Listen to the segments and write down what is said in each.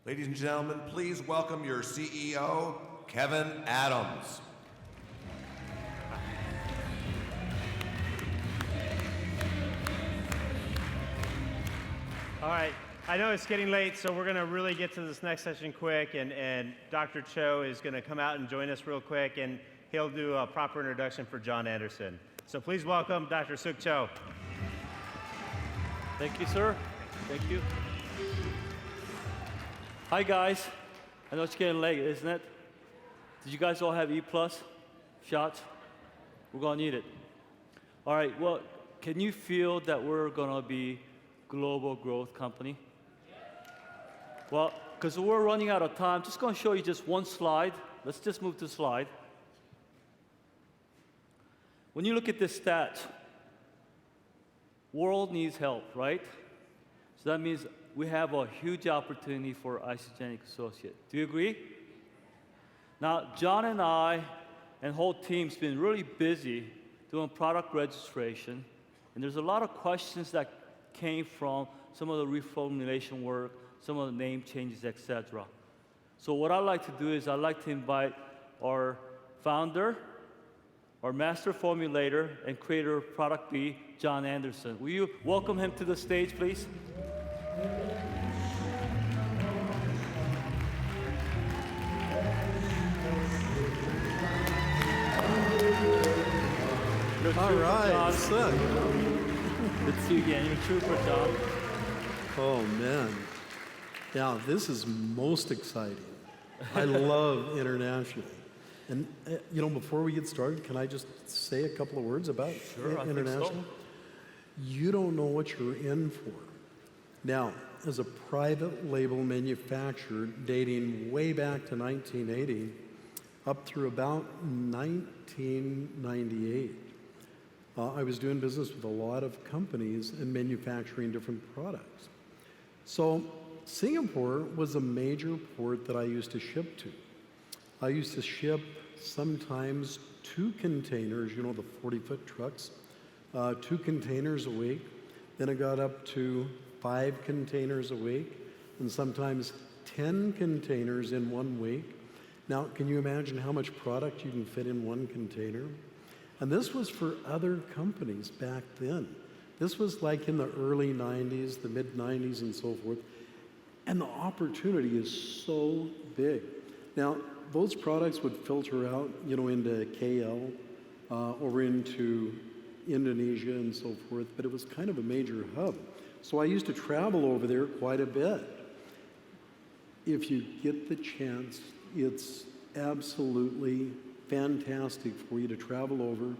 Ladies and gentlemen, please welcome your CEO, Kevin Adams. All right, I know it's getting late, so we're gonna really get to this next session quick, and Dr. Cho is gonna come out and join us real quick, and he'll do a proper introduction for John Anderson. So please welcome Dr. Suk Cho. Thank you, sir. Thank you. Hi, guys. I know it's getting late, isn't it? Did you guys all have E+ shots? We're gonna need it. All right, well, can you feel that we're gonna be global growth company? Well, because we're running out of time, just gonna show you just one slide. Let's just move to the slide. When you look at this stat, world needs help, right? So that means we have a huge opportunity for Isagenix Associate. Do you agree? Now, John and I and whole team's been really busy doing product registration, and there's a lot of questions that came from some of the reformulation work, some of the name changes, etc. So what I'd like to do is I'd like to invite our founder, our master formulator and creator of Product B, John Anderson. Will you welcome him to the stage, please? All right, Suk. Good to see you again. You're a trooper, John. Oh, man. Yeah, this is most exciting. I love international. And, you know, before we get started, can I just say a couple of words about international? I think so. You don't know what you're in for. Now, as a private label manufacturer dating way back to 1980, up through about 1998, I was doing business with a lot of companies and manufacturing different products. So Singapore was a major port that I used to ship to. I used to ship sometimes 2 containers, you know, the 40-foot trucks, 2 containers a week. Then it got up to 5 containers a week, and sometimes 10 containers in 1 week. Now, can you imagine how much product you can fit in 1 container? And this was for other companies back then. This was like in the early 90s, the mid 90s and so forth. And the opportunity is so big. Now, those products would filter out, you know, into KL, over into Indonesia and so forth, but it was kind of a major hub. So I used to travel over there quite a bit. If you get the chance, it's absolutely fantastic for you to travel over,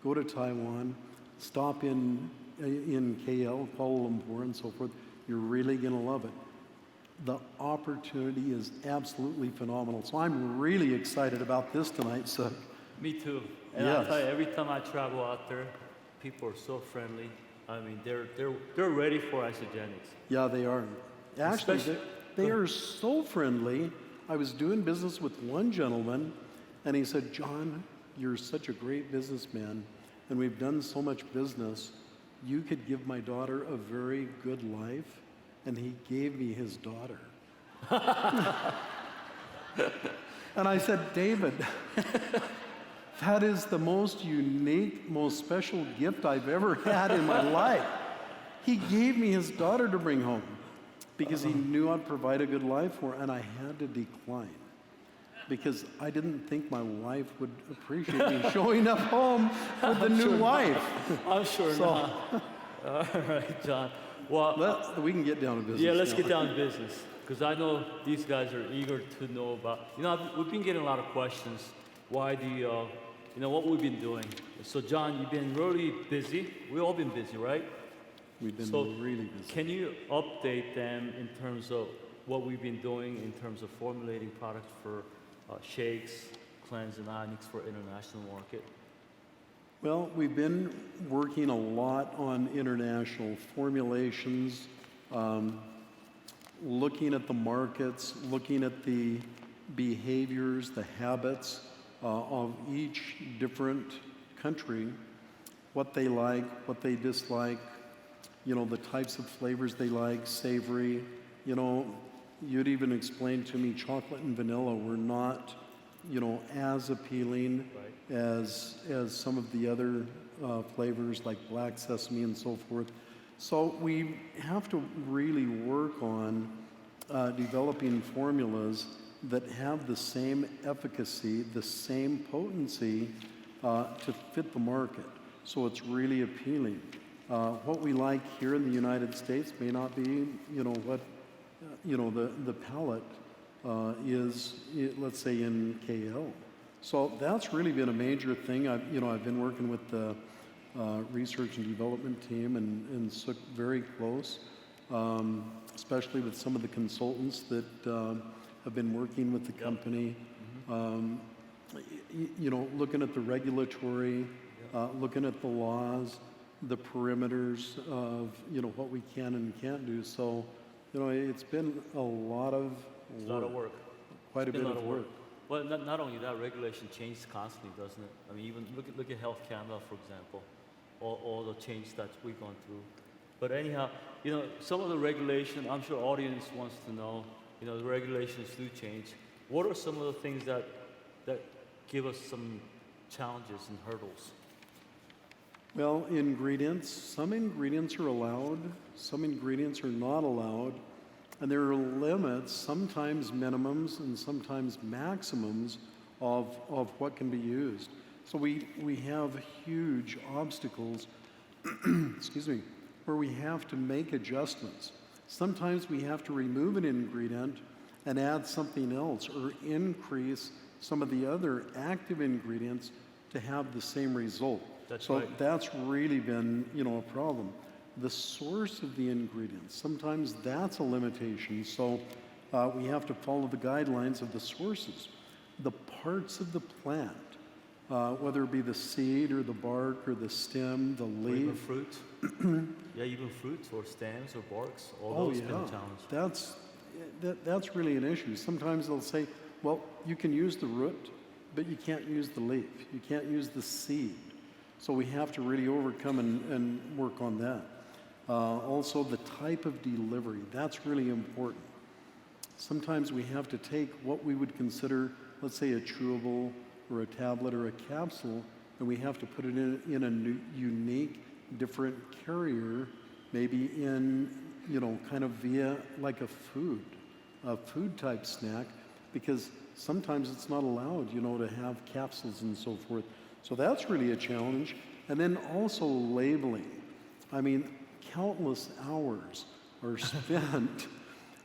go to Taiwan, stop in KL, Kuala Lumpur, and so forth. You're really going to love it. The opportunity is absolutely phenomenal. So I'm really excited about this tonight, Suk. Me too. And Yes. I'll tell you, every time I travel out there, people are so friendly. I mean, they're ready for Isagenix. Yeah, they are. Actually, Especially- they are so friendly. I was doing business with one gentleman, and he said, "John, you're such a great businessman, and we've done so much business. You could give my daughter a very good life." And he gave me his daughter. And I said, "David, that is the most unique, most special gift I've ever had in my life." He gave me his daughter to bring home because he knew I'd provide a good life for her, and I had to decline because I didn't think my wife would appreciate me showing up home with the new wife. I'm sure not. All right, John. Well, we can get down to business. yeah, let's now. get down to business, because I know these guys are eager to know about, you know, we've been getting a lot of questions. Why do you, you know, what we've been doing. So John, you've been really busy. We've all been busy, right? We've been So really busy. can you update them in terms of what we've been doing in terms of formulating products for shakes, cleanse, and ionics for international market? Well, we've been working a lot on international formulations, looking at the markets, looking at the behaviors, the habits of each different country, what they like, what they dislike, you know, the types of flavors they like, savory, you know, you'd even explained to me chocolate and vanilla were not, as appealing as some of the other flavors like black sesame and so forth. So we have to really work on developing formulas that have the same efficacy, the same potency to fit the market. So it's really appealing. What we like here in the United States may not be, what, the palate is, let's say, in KL. So that's really been a major thing. I've been working with the research and development team and Suk very close, especially with some of the consultants that have been working with the company. Looking at the regulatory, looking at the laws, the perimeters of what we can and can't do. So, it's been a lot of work. Quite a bit of work. Well, not only that, regulation changes constantly, doesn't it? I mean, even look at Health Canada, for example, all the changes that we've gone through. But anyhow, some of the regulation, I'm sure audience wants to know, the regulations do change. What are some of the things that give us some challenges and hurdles? Well, ingredients, some ingredients are allowed, some ingredients are not allowed, and there are limits, sometimes minimums and sometimes maximums of what can be used. So we have huge obstacles, excuse me, where we have to make adjustments. Sometimes we have to remove an ingredient and add something else or increase some of the other active ingredients to have the same result. That's really been, a problem. The source of the ingredients, sometimes that's a limitation. So we have to follow the guidelines of the sources. The parts of the plant, whether it be the seed or the bark or the stem, the leaf. Or even fruits. Yeah, even fruits or stems or barks. All those can challenge. That's really an issue. Sometimes they'll say, well, you can use the root, but you can't use the leaf. You can't use the seed. So we have to really overcome and work on that. Also, the type of delivery, that's really important. Sometimes we have to take what we would consider, let's say, a chewable or a tablet or a capsule, and we have to put it in a unique, different carrier, maybe in, kind of via like a food type snack, because sometimes it's not allowed, to have capsules and so forth. So that's really a challenge. And then also labeling. I mean, countless hours are spent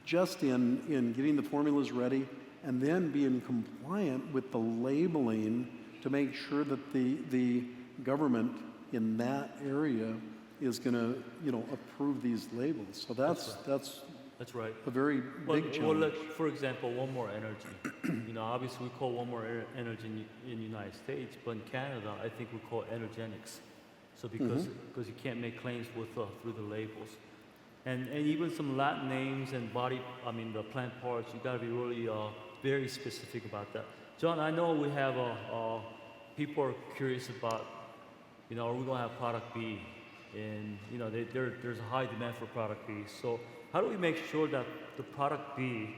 just in getting the formulas ready and then being compliant with the labeling to make sure that the government in that area is going to, approve these labels. So that's right. A very big challenge. Well, look, for example, One More Energy. Obviously we call One More Energy in the United States, but in Canada, I think we call it Isagenix. So because you can't make claims through the labels. And even some Latin names and the plant parts, you gotta be really very specific about that. John, I know we have, people are curious about, are we gonna have product B? And, there's a high demand for product B. So how do we make sure that the product B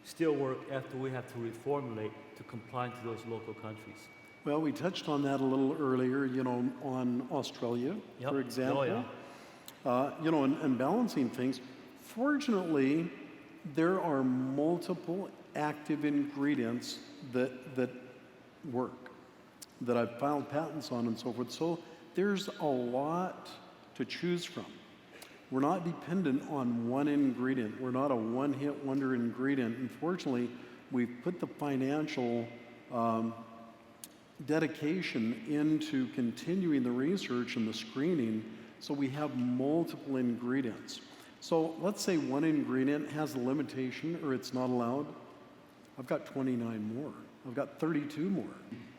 still work after we have to reformulate to comply to those local countries? Well, we touched on that a little earlier, on Australia, for example. Oh, yeah. And balancing things. Fortunately, there are multiple active ingredients that work, that I've filed patents on and so forth. So there's a lot to choose from. We're not dependent on one ingredient. We're not a one-hit wonder ingredient. Unfortunately, we've put the financial dedication into continuing the research and the screening, so we have multiple ingredients. So let's say one ingredient has a limitation or it's not allowed. I've got 29 more. I've got 32 more.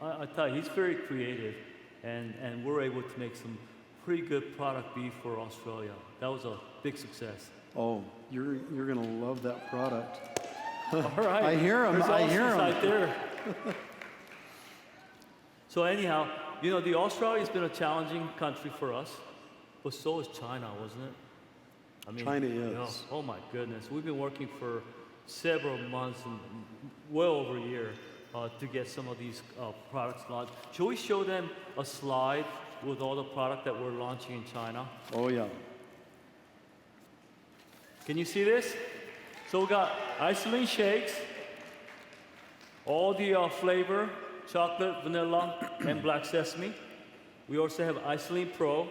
I tell you, he's very creative, and we're able to make some pretty good product B for Australia. That was a big success. Oh, you're gonna love that product. All right. I hear him. I hear him. Right there. So anyhow, the Australia's been a challenging country for us, but so is China, wasn't it? I mean, China you know, is. oh my goodness, we've been working for several months and well over a year to get some of these products launched. Should we show them a slide with all the product that we're launching in China? Oh, yeah. Can you see this? So we got Isagenix shakes, all the flavor, chocolate, vanilla, and black sesame. We also have Isagenix Pro,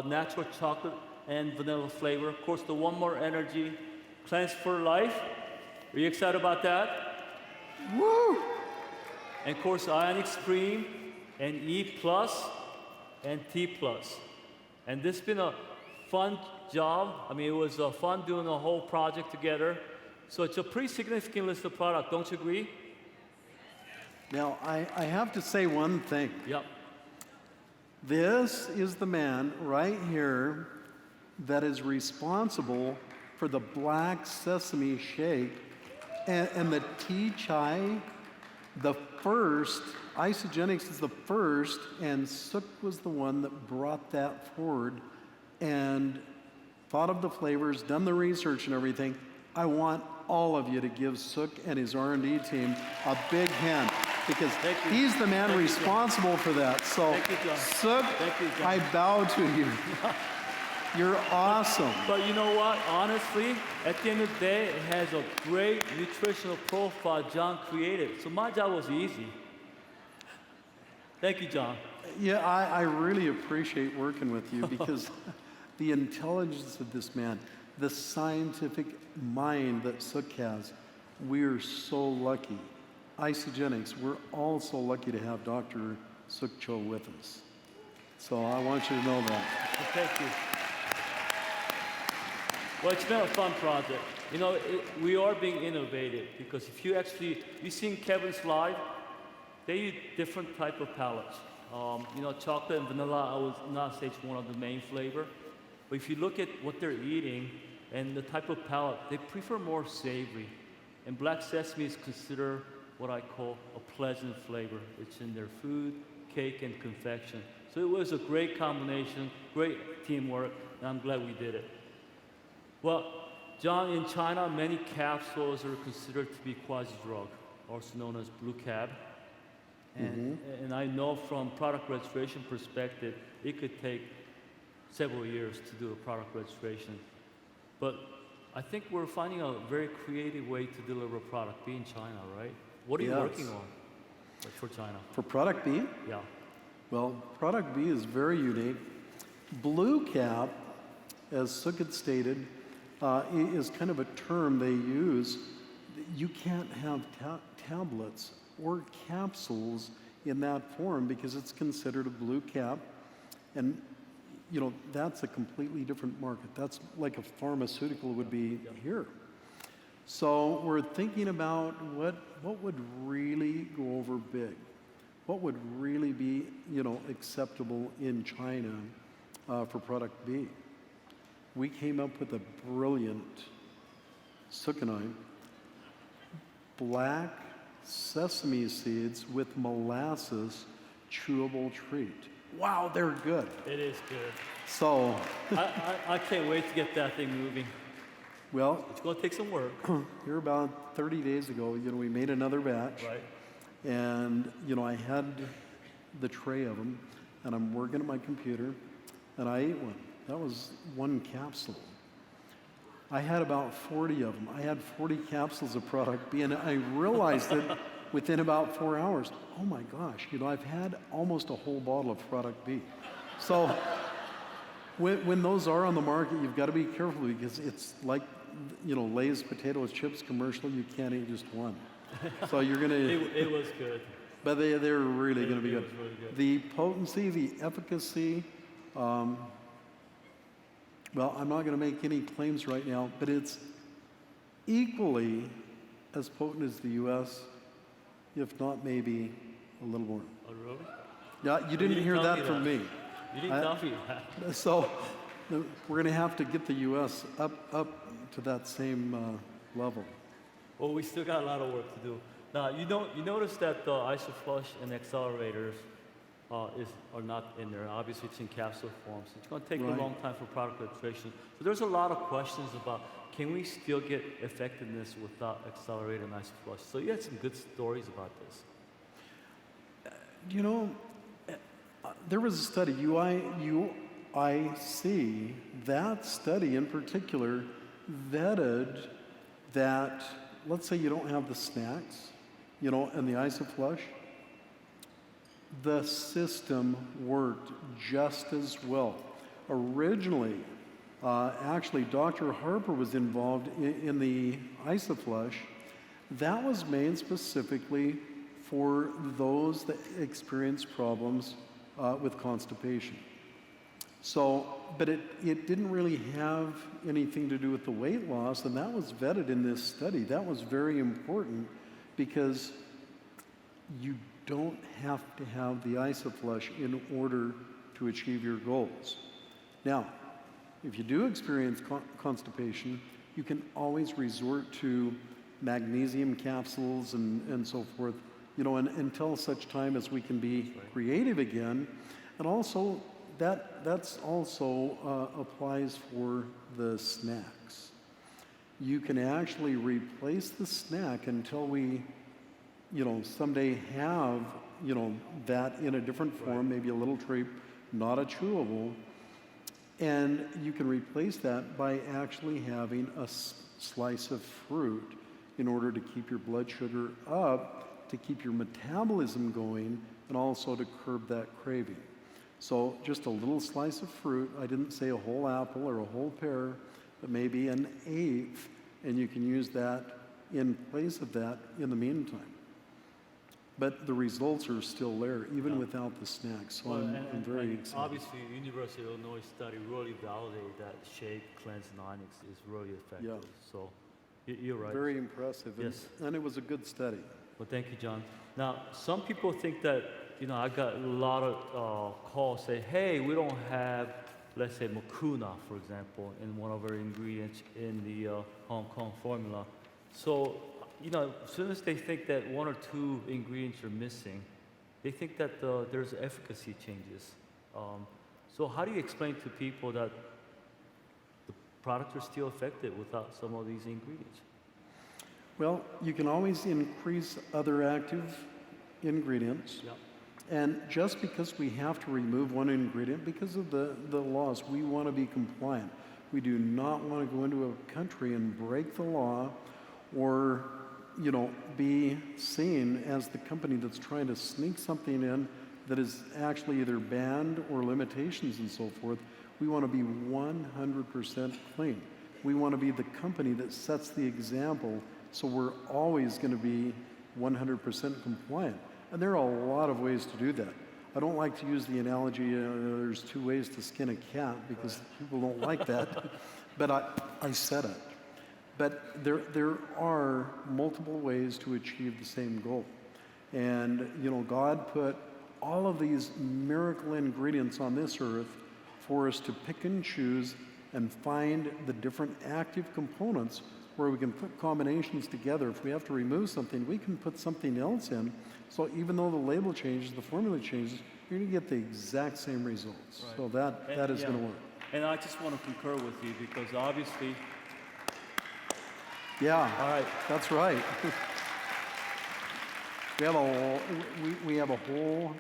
natural chocolate and vanilla flavor. Of course, the One More Energy, Cleanse for Life. Are you excited about that? Woo! And of course, Ionic Stream, and E Plus, and T Plus. And this has been a fun job. I mean, it was fun doing the whole project together. So it's a pretty significant list of products, don't you agree? Now, I have to say one thing. Yep. This is the man right here that is responsible for the black sesame shake and the tea chai. The first, Isagenix is the first, and Suk was the one that brought that forward and thought of the flavors, done the research and everything. I want all of you to give Suk and his R&D team a big hand because he's the man responsible for that. So, Suk, I bow to you. You're awesome. But you know what? Honestly, at the end of the day, it has a great nutritional profile John created. So my job was easy. Thank you, John. Yeah, I really appreciate working with you because the intelligence of this man, the scientific mind that Suk has, we're so lucky. Isagenix, we're all so lucky to have Dr. Suk Cho with us. So I want you to know that. Well, thank you. Well, it's been a fun project. You know, we are being innovative because if you've seen Kevin's slide, they use different type of palettes. You know, chocolate and vanilla, I would not say it's one of the main flavor. But if you look at what they're eating and the type of palate, they prefer more savory. And black sesame is considered what I call a pleasant flavor. It's in their food, cake, and confection. So it was a great combination, great teamwork, and I'm glad we did it. Well, John, in China, many capsules are considered to be quasi-drug, also known as blue cap. And I know from product registration perspective, it could take several years to do a product registration. But I think we're finding a very creative way to deliver product B in China, right? What are you working on for China? For product B? Yeah. Well, product B is very unique. Blue cap, as Suk had stated, is kind of a term they use. You can't have tablets or capsules in that form because it's considered a blue cap. And, you know, that's a completely different market. That's like a pharmaceutical would be here. So we're thinking about what would really go over big. What would really be, you know, acceptable in China for product B. We came up with a brilliant, Suk and I, black sesame seeds with molasses chewable treat. Wow, they're good. It is good. So, I can't wait to get that thing moving. well, It's going to take some work. here about 30 days ago, you know, we made another batch. Right. And, you know, I had the tray of them, and I'm working at my computer, and I ate one. That was one capsule. I had about 40 of them. I had 40 capsules of product B, and I realized that within about 4 hours, oh my gosh, you know, I've had almost a whole bottle of product B. So when those are on the market, you've got to be careful because it's like, you know, Lay's potato chips commercial, you can't eat just one. So you're going to... It was good. But they're really going to be It good. was really good. The potency, the efficacy, well, I'm not going to make any claims right now, but it's equally as potent as the U.S., if not maybe a little more. Oh, really? Yeah, you didn't hear tell that me from that. me. You didn't tell me that. So we're going to have to get the U.S. up to that same level. Well, we still got a lot of work to do. Now, you notice that the IsoFlush and accelerators, are not in there. Obviously, it's in capsule form, so it's going to take Right. a long time for product registration. So there's a lot of questions about, can we still get effectiveness without accelerated isoflush? So you had some good stories about this. You know, there was a study, UIC, that study in particular vetted that, let's say you don't have the snacks, you know, and the isoflush, the system worked just as well. Originally, actually, Dr. Harper was involved in the isoflush. That was made specifically for those that experience problems with constipation. So, but it didn't really have anything to do with the weight loss, and that was vetted in this study. That was very important because you don't have to have the isoflush in order to achieve your goals. Now, if you do experience constipation, you can always resort to magnesium capsules and so forth, you know, until such time as we can be creative again. And also, that's also applies for the snacks. You can actually replace the snack until we, you know, someday have, you know, that in a different form, maybe a little treat, not a chewable. And you can replace that by actually having a slice of fruit in order to keep your blood sugar up, to keep your metabolism going, and also to curb that craving. So just a little slice of fruit. I didn't say a whole apple or a whole pear, but maybe an eighth, and you can use that in place of that in the meantime. But the results are still there, even without the snacks. So I'm very excited. Obviously, the University of Illinois study really validated that shake, cleanse, and onyx is really effective. Yeah. So you're right. Very impressive. Yes. And it was a good study. Well, thank you, John. Now, some people think that, you know, I got a lot of calls say, hey, we don't have, let's say, mucuna, for example, in one of our ingredients in the Hong Kong formula. So, you know, as soon as they think that one or two ingredients are missing, they think that there's efficacy changes. So how do you explain to people that the products are still effective without some of these ingredients? Well, you can always increase other active ingredients. Yeah. And just because we have to remove one ingredient, because of the laws, we want to be compliant. We do not want to go into a country and break the law or, you know, be seen as the company that's trying to sneak something in that is actually either banned or limitations and so forth. We want to be 100% clean. We want to be the company that sets the example, so we're always going to be 100% compliant. And there are a lot of ways to do that. I don't like to use the analogy, there's two ways to skin a cat, because people don't like that, but I said it. But there are multiple ways to achieve the same goal. And, you know, God put all of these miracle ingredients on this earth for us to pick and choose and find the different active components where we can put combinations together. If we have to remove something, we can put something else in. So even though the label changes, the formula changes, you're going to get the exact same results. Right. So that is going to work. And I just want to concur with you because obviously, Yeah, all right, that's right. we have a whole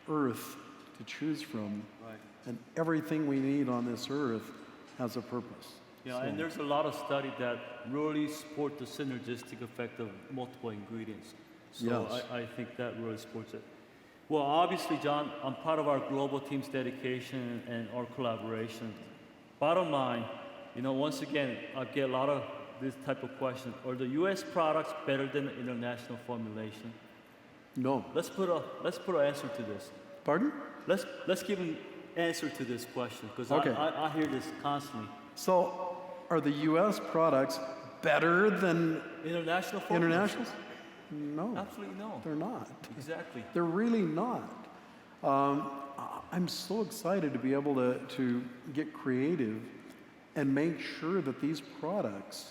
earth to choose from, right. and everything we need on this earth has a purpose. Yeah, So- and there's a lot of studies that really support the synergistic effect of multiple ingredients. So Yes. I think that really supports it. Well, obviously, John, I'm part of our global team's dedication and our collaboration. Bottom line, you know, once again, I get a lot of this type of question. Are the U.S. products better than the international formulation? No. Let's put an answer to this. Pardon? Let's give an answer to this question because Okay. I hear this constantly. So, are the U.S. products better than International formulation? internationals? No, Absolutely no. they're not. Exactly. They're really not. I'm so excited to be able to get creative and make sure that these products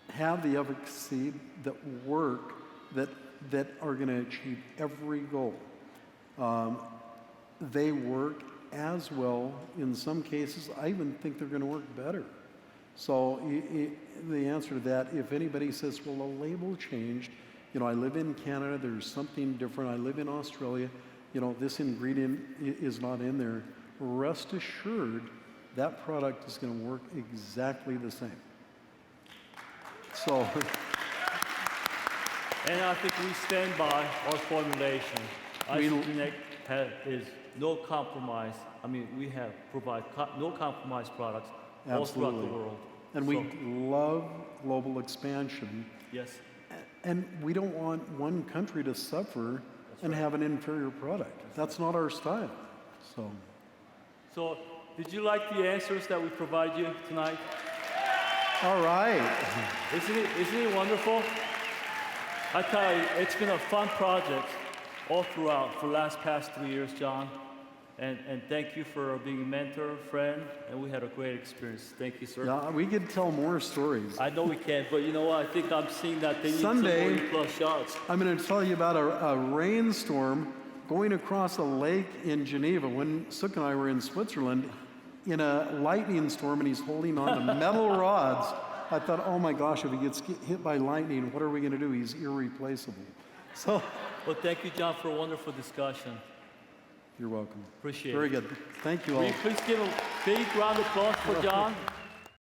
have the efficacy that work, that are going to achieve every goal. They work as well. In some cases, I even think they're going to work better. So the answer to that, if anybody says, well, the label changed, I live in Canada, there's something different. I live in Australia, this ingredient is not in there. Rest assured, that product is going to work exactly the same. So. And I think we stand by our formulation. Isagenix is no compromise. I mean, we provide no compromise products all throughout the world. And we love global expansion. Yes. And we don't want one country to suffer and have an inferior product. That's not our style. So, did you like the answers that we provide you tonight? All right. Isn't it wonderful? I tell you, it's been a fun project all throughout for the past 3 years, John. And thank you for being a mentor, friend, and we had a great experience. Thank you, sir. Yeah, we could tell more stories. I know we can, but you know what? I think I'm seeing that they need Sunday, some more plus shots. I'm going to tell you about a rainstorm going across a lake in Geneva when Suk and I were in Switzerland in a lightning storm, and he's holding on to metal rods. I thought, oh my gosh, if he gets hit by lightning, what are we going to do? He's irreplaceable. So. Well, thank you, John, for a wonderful discussion. You're welcome. Appreciate it. Very good. Thank you all. Will you please give a big round of applause for John?